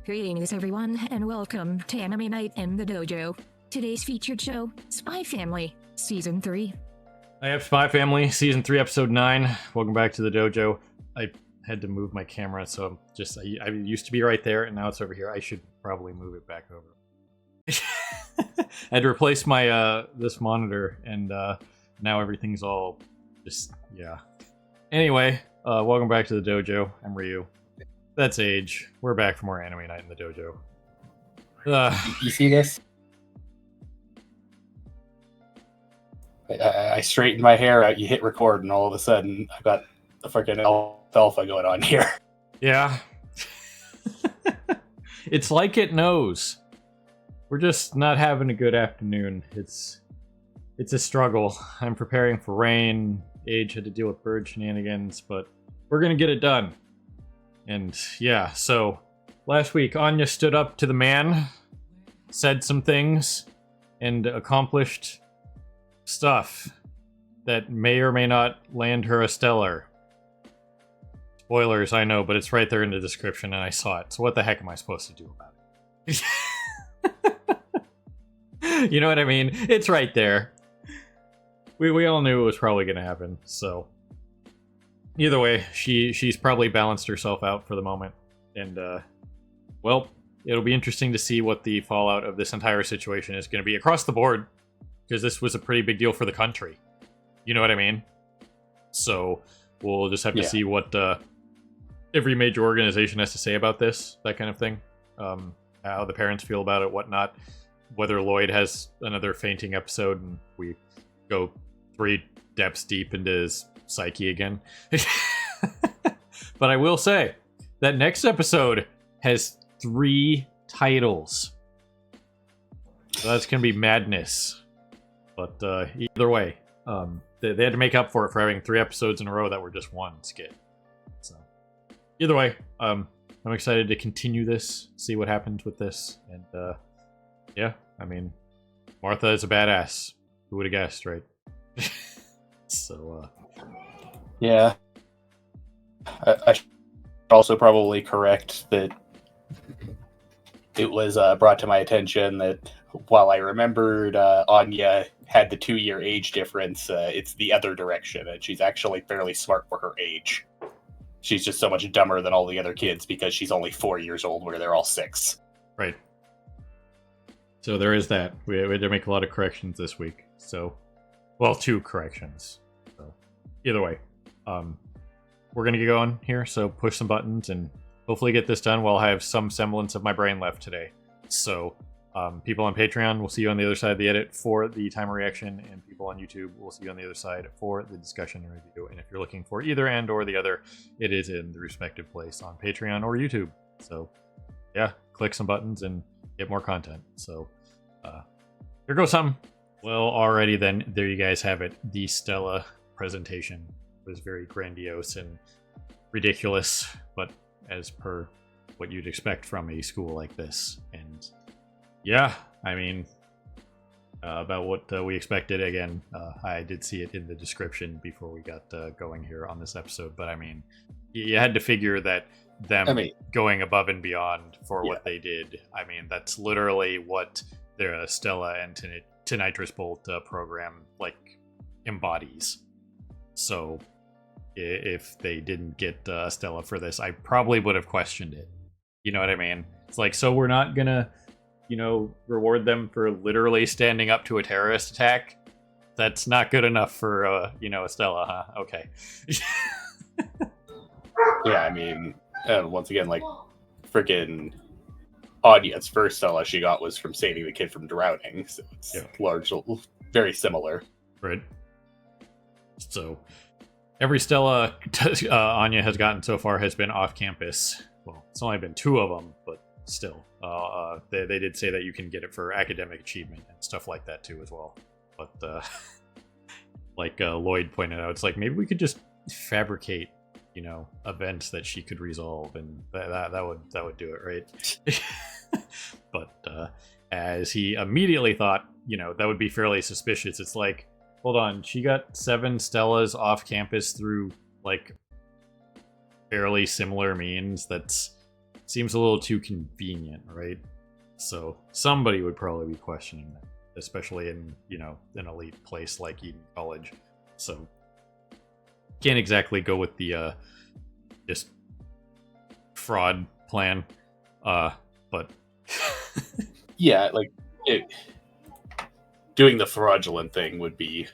Greetings, everyone, and welcome to Anime Night in the Dojo. Today's featured show, Spy Family, Season 3. I have Spy Family, Season 3, Episode 9. Welcome back to the dojo. I had to move my camera, so I used to be right there, and now it's over here. I should probably move it back over. I had to replace my, this monitor, and, now everything's all yeah. Anyway, welcome back to the dojo. I'm Ryu. That's Age. We're back for more Anime Night in the dojo. You see this? I straightened my hair out, you hit record, and all of a sudden, I got the freaking alfalfa going on here. Yeah. It's like it knows. We're just not having a good afternoon. It's a struggle. I'm preparing for rain. Age had to deal with bird shenanigans, but we're gonna get it done. And yeah, so last week Anya stood up to the man, said some things, and accomplished stuff that may or may not land her a stellar. Spoilers, I know, but it's right there in the description and I saw it. So what the heck am I supposed to do about it? You know what I mean? It's right there. We all knew it was probably going to happen, so either way, she's probably balanced herself out for the moment, and well, it'll be interesting to see what the fallout of this entire situation is going to be across the board, because this was a pretty big deal for the country. You know what I mean? So we'll just have to see what every major organization has to say about this, that kind of thing. How the parents feel about it, whatnot. Whether Lloyd has another fainting episode and we go 3 depths deep into his psyche again. But I will say that next episode has 3 titles, so that's gonna be madness. But either way, they had to make up for it for having 3 episodes in a row that were just one skit. So either way, I'm excited to continue this, see what happens with this, and yeah, I mean, Martha is a badass. Who would have guessed, right? So yeah, I should also probably correct that it was brought to my attention that while I remembered Anya had the 2-year age difference, it's the other direction, and she's actually fairly smart for her age. She's just so much dumber than all the other kids because she's only 4 years old where they're all 6. Right. So there is that. We had to make a lot of corrections this week. So, well, 2 corrections. So either way, we're going to get going here, so push some buttons and hopefully get this done while I have some semblance of my brain left today. So, people on Patreon, we'll see you on the other side of the edit for the timer reaction, and people on YouTube, we'll see you on the other side for the discussion and review. And if you're looking for either and or the other, it is in the respective place on Patreon or YouTube. So, yeah, click some buttons and get more content. So, here goes some. Well, alrighty then, there you guys have it. The Stella presentation was very grandiose and ridiculous, but as per what you'd expect from a school like this. And yeah, I mean, about what we expected. Again, I did see it in the description before we got going here on this episode, but I mean, you had to figure that them going above and beyond for what they did. I mean, that's literally what their Stella and Tonitrus Bolt program like embodies. So if they didn't get Stella for this, I probably would have questioned it. You know what I mean? It's like, so we're not gonna, you know, reward them for literally standing up to a terrorist attack? That's not good enough for, you know, Stella, huh? Okay. Yeah, I mean, once again, like, freaking Anya's first Stella she got was from saving the kid from drowning, so it's largely very similar. Right. So, every Stella Anya has gotten so far has been off campus. Well, it's only been 2 of them, but still. They did say that you can get it for academic achievement and stuff like that too as well. But, like Lloyd pointed out, it's like, maybe we could just fabricate, you know, events that she could resolve, and that would do it, right? But as he immediately thought, you know, that would be fairly suspicious. It's like, hold on, she got 7 Stellas off campus through like fairly similar means. That's seems a little too convenient, right? So somebody would probably be questioning that, especially in, an elite place like Eden College. So can't exactly go with the just fraud plan. But Yeah, like doing the fraudulent thing would be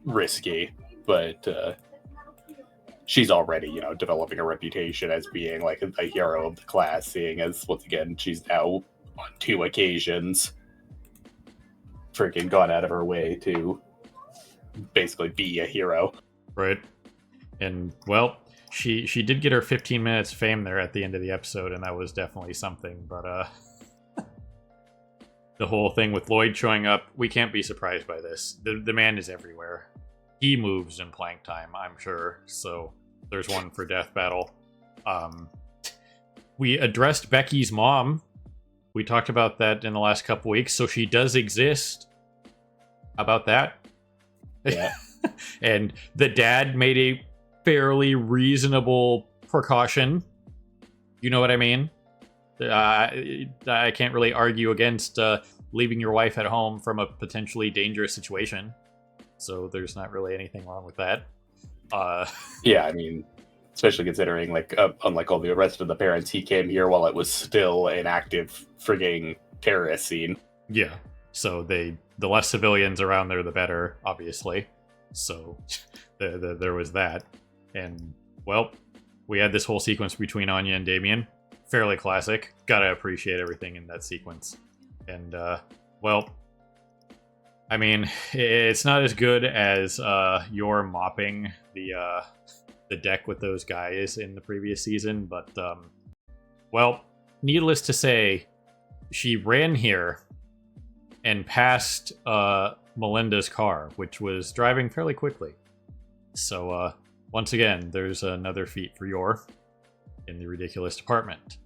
risky, but she's already, developing a reputation as being like a hero of the class, seeing as once again she's now on 2 occasions freaking gone out of her way to basically be a hero. right. And well, she did get her 15 minutes of fame there at the end of the episode, and that was definitely something. But the whole thing with Lloyd showing up, we can't be surprised by this. The man is everywhere. He moves in plank time, I'm sure. So there's one for Death Battle. We addressed Becky's mom. We talked about that in the last couple weeks, so she does exist. How about that? Yeah. And the dad made a fairly reasonable precaution. You know what I mean? I can't really argue against leaving your wife at home from a potentially dangerous situation. So there's not really anything wrong with that. Yeah, I mean, especially considering, like, unlike all the rest of the parents, he came here while it was still an active frigging terrorist scene. Yeah. So the less civilians around there, the better, obviously. So there was that. And, well, we had this whole sequence between Anya and Damien. Fairly classic. Gotta appreciate everything in that sequence. And, well, I mean, it's not as good as your mopping the deck with those guys in the previous season, but, well, needless to say, she ran here and passed Melinda's car, which was driving fairly quickly. So, once again, there's another feat for Yor in the ridiculous department.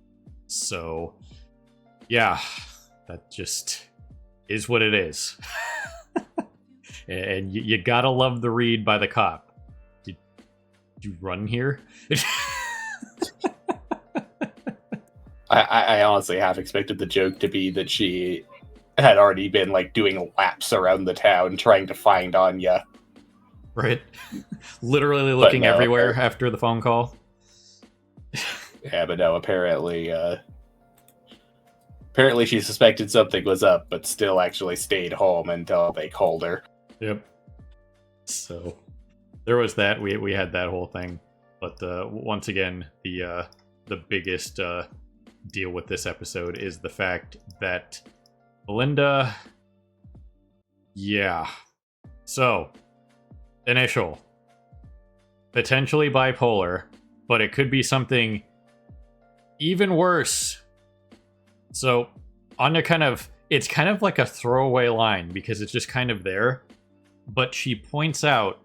So, yeah, that just is what it is. And you gotta love the read by the cop. Did you run here? I honestly half expected the joke to be that she had already been, like, doing laps around the town trying to find Anya. Right? Literally looking no, everywhere after the phone call. Yeah, but no, apparently she suspected something was up, but still actually stayed home until they called her. Yep. So there was that. We had that whole thing, but once again, the biggest deal with this episode is the fact that Melinda. Yeah. So initial, potentially bipolar, but it could be something even worse. So Anya it's kind of like a throwaway line because it's just kind of there, but she points out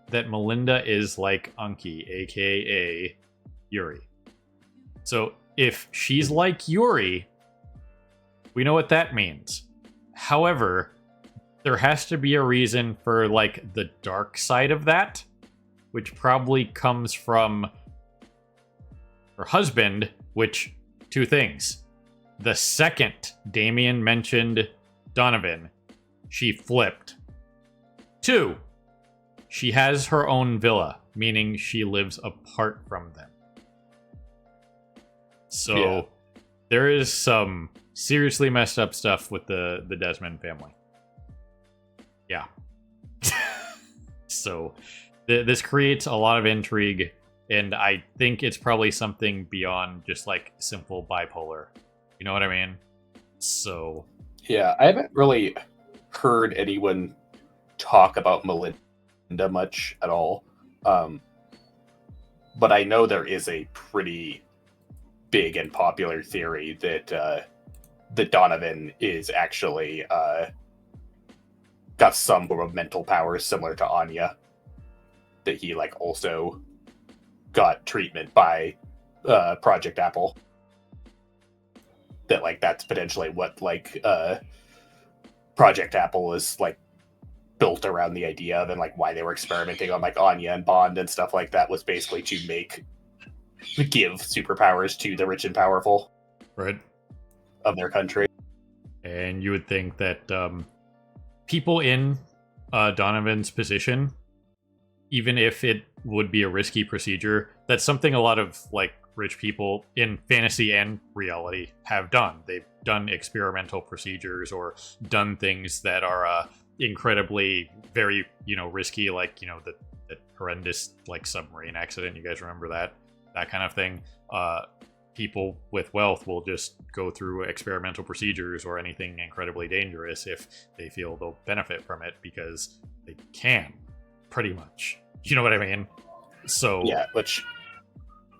that Melinda is like Anki, aka Yuri. So if she's like Yuri, we know what that means. However, there has to be a reason for, like, the dark side of that, which probably comes from her husband, which, 2 things. The second Damien mentioned Donovan, she flipped. 2, she has her own villa, meaning she lives apart from them. So Yeah. there is some seriously messed up stuff with the Desmond family. Yeah. So this creates a lot of intrigue, and I think it's probably something beyond just, like, simple bipolar. You know what I mean? So Yeah, I haven't really heard anyone talk about Melinda much at all. But I know there is a pretty big and popular theory that that Donovan is actually got some form of mental powers similar to Anya. That he, like, also got treatment by Project Apple. That, like, that's potentially what, like, Project Apple is, like, built around the idea of, and, like, why they were experimenting on, like, Anya and Bond and stuff like that was basically to make give superpowers to the rich and powerful Right. of their country. And you would think that people in Donovan's position, even if it would be a risky procedure, that's something a lot of like rich people in fantasy and reality have done. They've done experimental procedures or done things that are incredibly very risky, like the horrendous like submarine accident. You guys remember that kind of thing? People with wealth will just go through experimental procedures or anything incredibly dangerous if they feel they'll benefit from it because they can, pretty much. You know what I mean? So yeah, which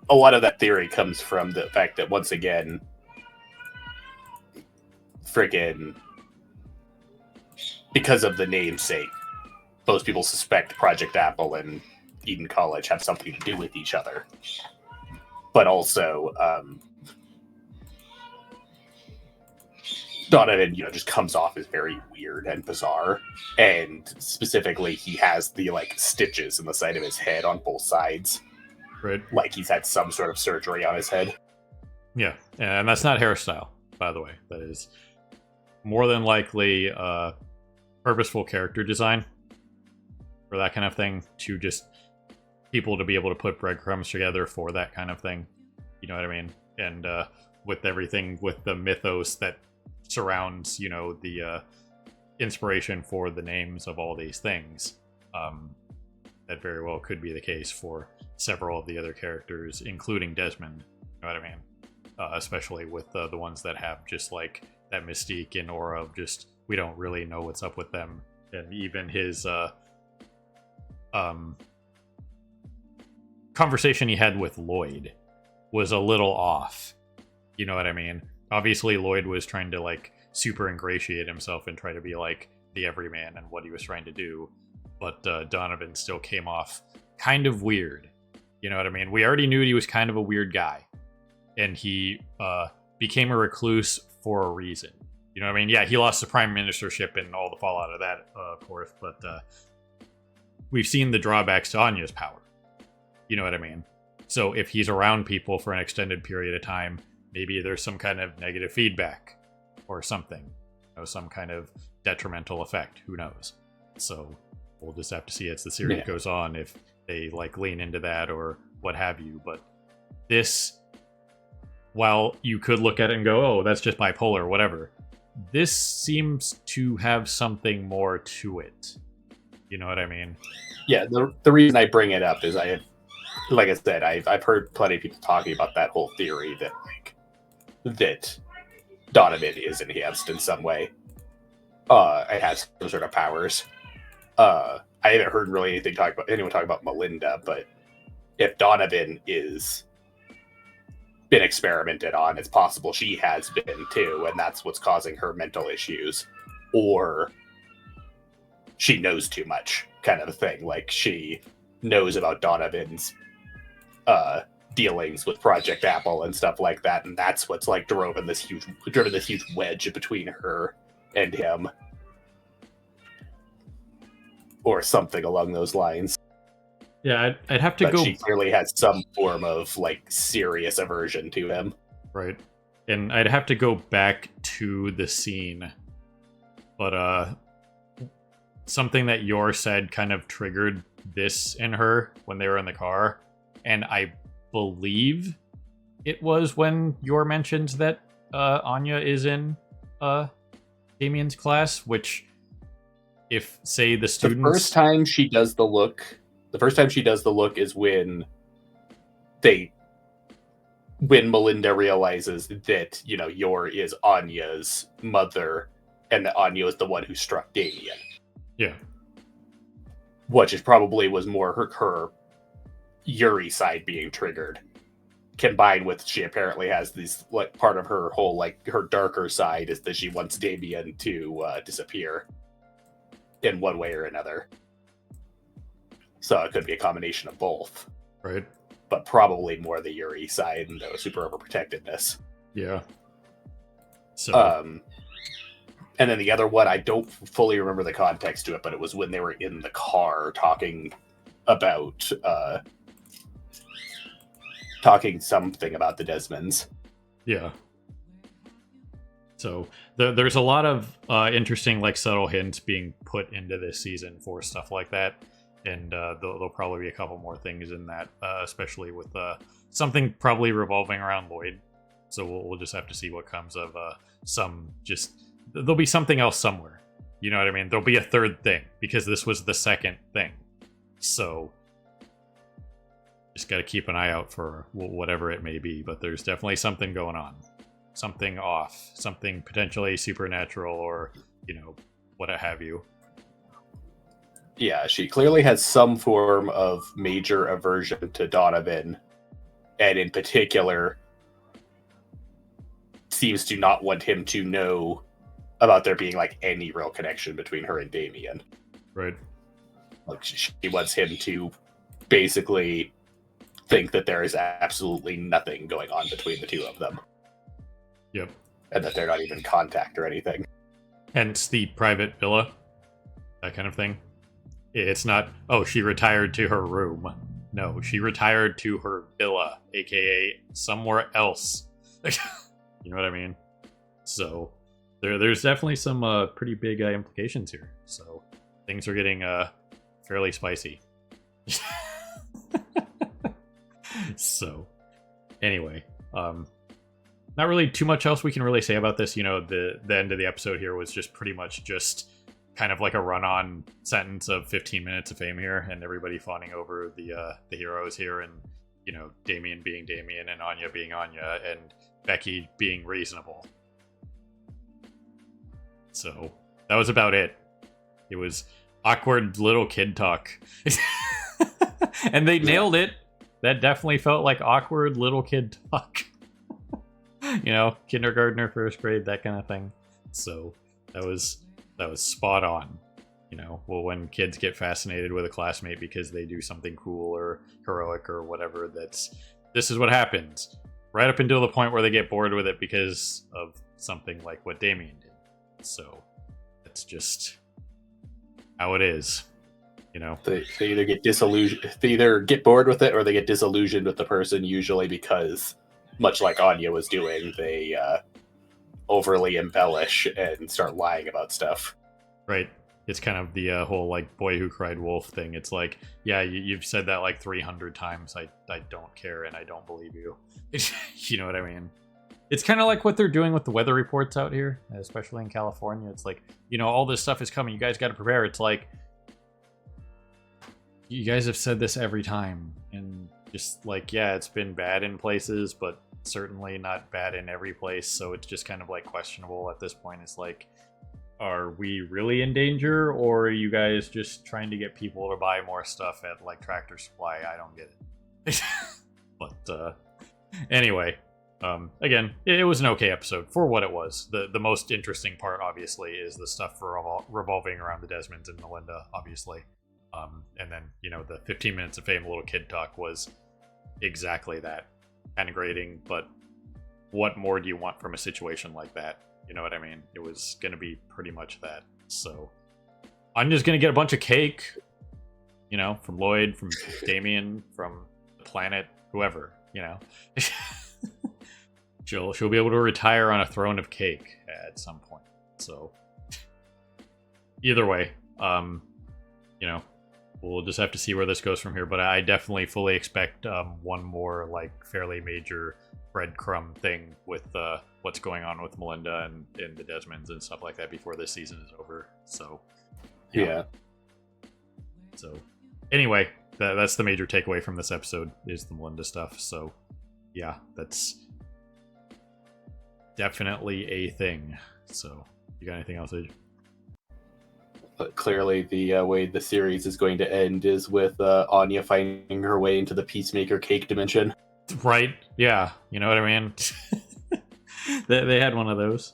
a lot of that theory comes from the fact that once again, friggin' because of the namesake, most people suspect Project Apple and Eden College have something to do with each other. But also, Donovan, just comes off as very weird and bizarre. And specifically, he has the stitches in the side of his head on both sides. Right. Like he's had some sort of surgery on his head. Yeah, and that's not hairstyle, by the way. That is more than likely purposeful character design for that kind of thing, to just people to be able to put breadcrumbs together for that kind of thing. You know what I mean? And with everything, with the mythos that surrounds, the inspiration for the names of all these things, that very well could be the case for several of the other characters, including Desmond. You know what I mean? Especially with the ones that have just like that mystique and aura of just, we don't really know what's up with them. And even his conversation he had with Lloyd was a little off. You know what I mean? Obviously, Lloyd was trying to like super ingratiate himself and try to be like the everyman and what he was trying to do. But Donovan still came off kind of weird. You know what I mean? We already knew he was kind of a weird guy. And he became a recluse for a reason. You know what I mean? Yeah, he lost the prime ministership and all the fallout of that, of course. But we've seen the drawbacks to Anya's power. You know what I mean? So if he's around people for an extended period of time, maybe there's some kind of negative feedback or something. Some kind of detrimental effect. Who knows? So we'll just have to see as the series goes on if they like lean into that or what have you. But this, while you could look at it and go, oh, that's just bipolar, whatever, this seems to have something more to it. You know what I mean? Yeah, the reason I bring it up is like I said, I've heard plenty of people talking about that whole theory that that Donovan is enhanced in some way. It has some sort of powers. I haven't heard really anyone talk about Melinda, but if Donovan is been experimented on, it's possible she has been too, and that's what's causing her mental issues, or she knows too much, kind of a thing. Like she knows about Donovan's dealings with Project Apple and stuff like that, and that's what's like driven this huge wedge between her and him, or something along those lines. Yeah, I'd have to but go. She clearly has some form of like serious aversion to him, right? And I'd have to go back to the scene, but something that Yor said kind of triggered this in her when they were in the car, and I believe it was when Yor mentioned that Anya is in Damien's class, which, if say the students, the first time she does the look is when Melinda realizes that Yor is Anya's mother and that Anya is the one who struck Damien. Yeah. Which is probably was more her Yuri side being triggered, combined with she apparently has these like part of her whole like her darker side is that she wants Damien to disappear in one way or another. So it could be a combination of both. Right. But probably more the Yuri side and the super overprotectiveness. Yeah. So and then the other one, I don't fully remember the context to it, but it was when they were in the car talking about talking something about the Desmonds. Yeah. So there's a lot of interesting, like, subtle hints being put into this season for stuff like that, and there'll probably be a couple more things in that, especially with something probably revolving around Lloyd. So we'll just have to see what comes of there'll be something else somewhere. You know what I mean? There'll be a third thing because this was the second thing. So just got to keep an eye out for whatever it may be. But there's definitely something going on. Something off. Something potentially supernatural or, what have you. Yeah, she clearly has some form of major aversion to Donovan. And in particular, seems to not want him to know about there being, like, any real connection between her and Damien. Right. Like, she wants him to basically think that there is absolutely nothing going on between the two of them. Yep. And that they're not even in contact or anything. Hence the private villa, that kind of thing. It's not, oh, she retired to her room. No, she retired to her villa, aka somewhere else. You know what I mean? So there's definitely some pretty big implications here. So things are getting fairly spicy. So anyway, not really too much else we can really say about this. The end of the episode here was just pretty much just kind of like a run-on sentence of 15 minutes of fame here, and everybody fawning over the heroes here, and Damien being Damien, and Anya being Anya, and Becky being reasonable. So that was about it. It was awkward little kid talk. And they nailed it. That definitely felt like awkward little kid talk. Kindergartner, first grade, that kind of thing. So that was spot on. When kids get fascinated with a classmate because they do something cool or heroic or whatever, this is what happens. Right up until the point where they get bored with it because of something like what Damien did. So that's just how it is. They either get disillusioned, they either get bored with it, or they get disillusioned with the person, usually because, much like Anya was doing, they overly embellish and start lying about stuff. Right. It's kind of the whole, like, boy who cried wolf thing. It's like, yeah, you've said that like 300 times. I don't care and I don't believe you. You know what I mean? It's kind of like what they're doing with the weather reports out here, especially in California. It's like, all this stuff is coming. You guys got to prepare. It's like, you guys have said this every time. And just like, yeah, it's been bad in places, but certainly not bad in every place. So it's just kind of like questionable at this point. It's like, are we really in danger, or are you guys just trying to get people to buy more stuff at, like, Tractor Supply? I don't get it. But anyway, again, it was an okay episode for what it was. The most interesting part, obviously, is the stuff revolving around the Desmonds and Melinda, obviously. And then, the 15 minutes of fame little kid talk was exactly that. Kind of grating, but what more do you want from a situation like that? You know what I mean? It was going to be pretty much that. So I'm just going to get a bunch of cake, from Lloyd, from Damien, from the planet, whoever, She'll be able to retire on a throne of cake at some point. So either way, we'll just have to see where this goes from here. But I definitely fully expect one more, like, fairly major breadcrumb thing with what's going on with Melinda and the Desmonds and stuff like that before this season is over. So yeah. So anyway, that's the major takeaway from this episode is the Melinda stuff. So yeah, that's definitely a thing. So you got anything else, Age? But clearly the way the series is going to end is with Anya finding her way into the Peacemaker cake dimension. Right? Yeah. You know what I mean? they had one of those.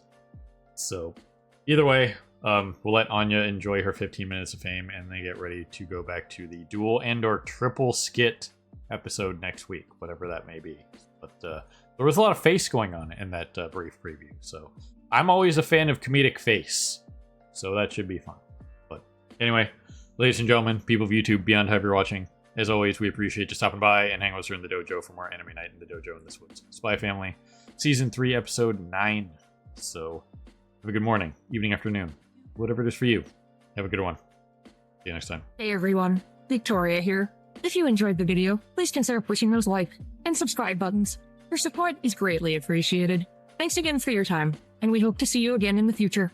So either way, we'll let Anya enjoy her 15 minutes of fame and then get ready to go back to the dual and or triple skit episode next week, whatever that may be. But there was a lot of face going on in that brief preview. So I'm always a fan of comedic face. So that should be fun. But anyway, ladies and gentlemen, people of YouTube, beyond however you're watching, as always, we appreciate you stopping by and hanging with us here in the dojo for more Anime Night in the Dojo in this Woods Spy Family, Season 3, Episode 9. So, have a good morning, evening, afternoon, whatever it is for you. Have a good one. See you next time. Hey everyone, Victoria here. If you enjoyed the video, please consider pushing those like and subscribe buttons. Your support is greatly appreciated. Thanks again for your time, and we hope to see you again in the future.